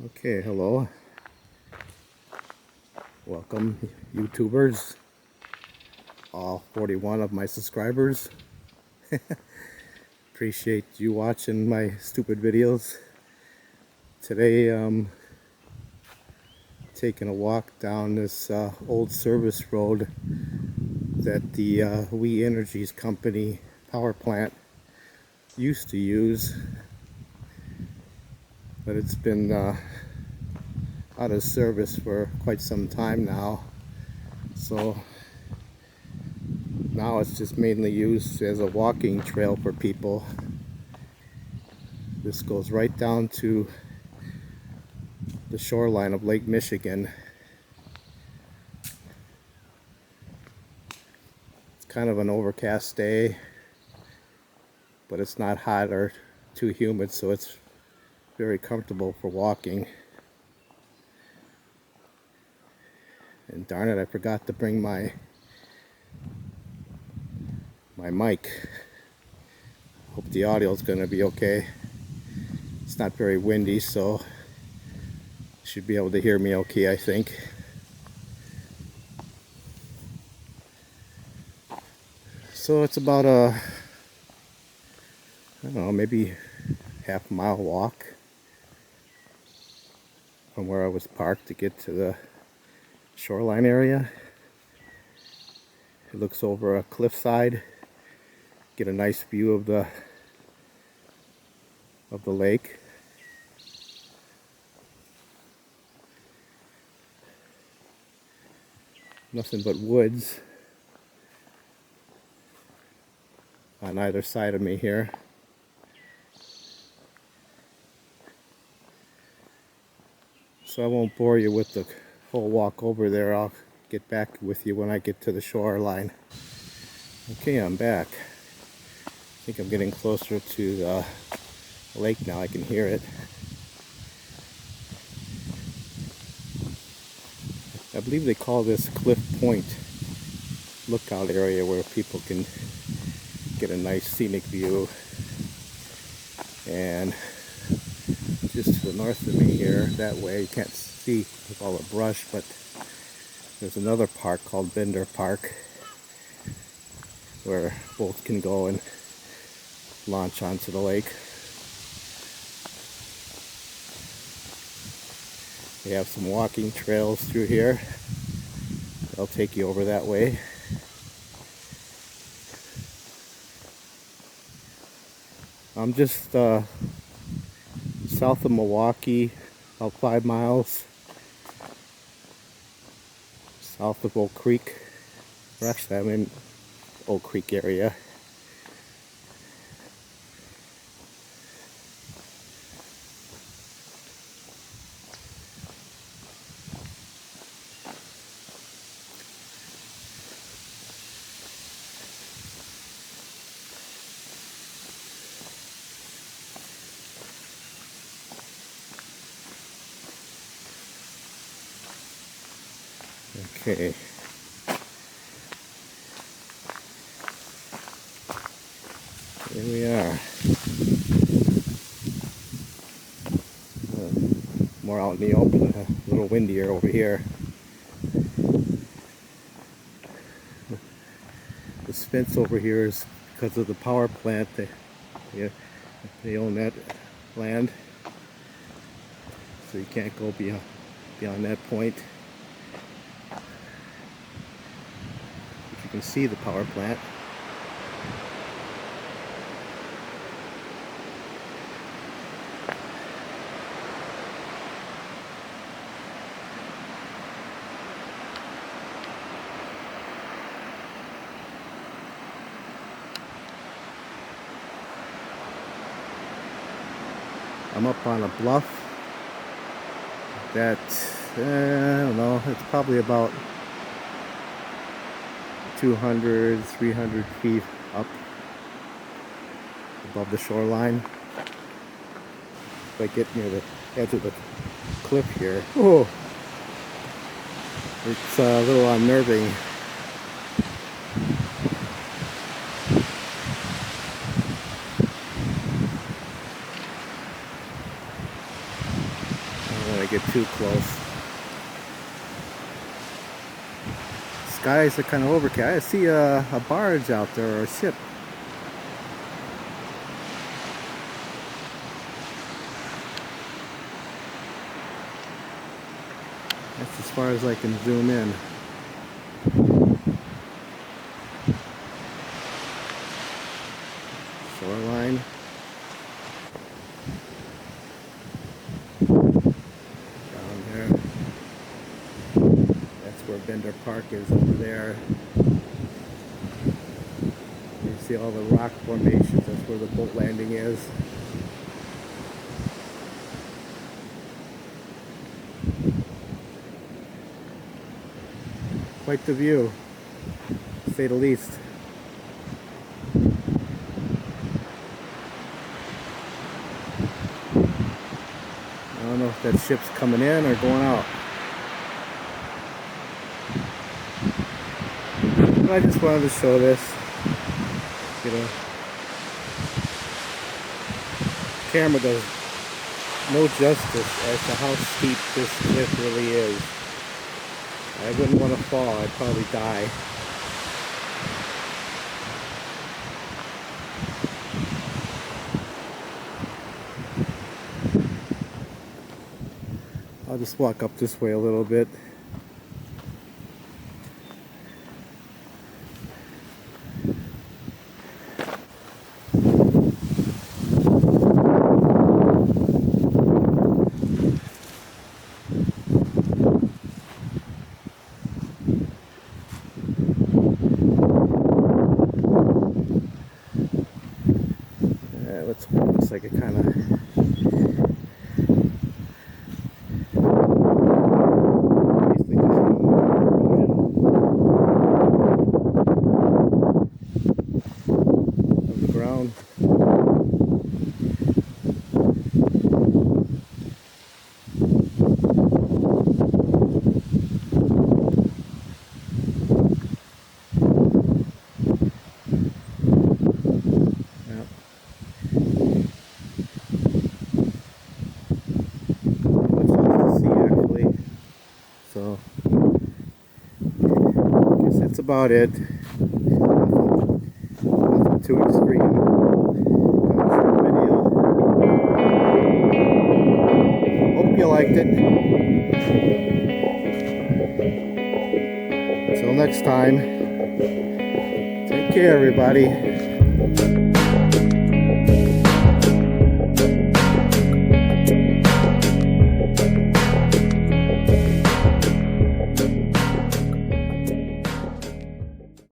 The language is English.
Okay, hello. Welcome, YouTubers. All 41 of my subscribers. Appreciate you watching my stupid videos. Today, taking a walk down this old service road that the We Energies company power plant used to use, but it's been out of service for quite some time now. So now it's just mainly used as a walking trail for people. This goes right down to the shoreline of Lake Michigan. It's kind of an overcast day, but it's not hot or too humid, so it's very comfortable for walking. And darn it, I forgot to bring my mic. Hope the audio is going to be okay. It's not very windy, so you should be able to hear me okay, I think. So it's about I don't know, maybe half-mile walk from where I was parked to get to the shoreline area. It looks over a cliffside. Get a nice view of the lake. Nothing but woods on either side of me here. So I won't bore you with the whole walk over there. I'll get back with you when I get to the shoreline. Okay, I'm back. I think I'm getting closer to the lake now. I can hear it. I believe they call this Cliff Point lookout area where people can get a nice scenic view. And just to the north of me here, that way, you can't see with all the brush, but there's another park called Bender Park where boats can go and launch onto the lake. They have some walking trails through here. They'll take you over that way. I'm just south of Milwaukee, about 5 miles south of Oak Creek. Or actually, I'm in Oak Creek area. Okay. Here we are. More out in the open, a little windier over here. This fence over here is because of the power plant. They own that land, so you can't go beyond that point. If you can see the power plant. I'm up on a bluff that, I don't know, it's probably about 200, 300 feet up above the shoreline. If I get near the edge of the cliff here, oh, it's a little unnerving. get too close. Skies are kind of overcast. I see a barge out there, or a ship. That's as far as I can zoom in. Shoreline. Down there. That's where Bender Park is, over there. You see all the rock formations. That's where the boat landing is. Quite the view, to say the least. I don't know if that ship's coming in or going out. But I just wanted to show this. You know, camera does no justice as to how steep this cliff really is. I wouldn't want to fall, I'd probably die. I'll just walk up this way a little bit. Looks like it kind of of the ground. So, I guess that's about it. Nothing too extreme. Video. Hope you liked it. Until next time, take care, everybody.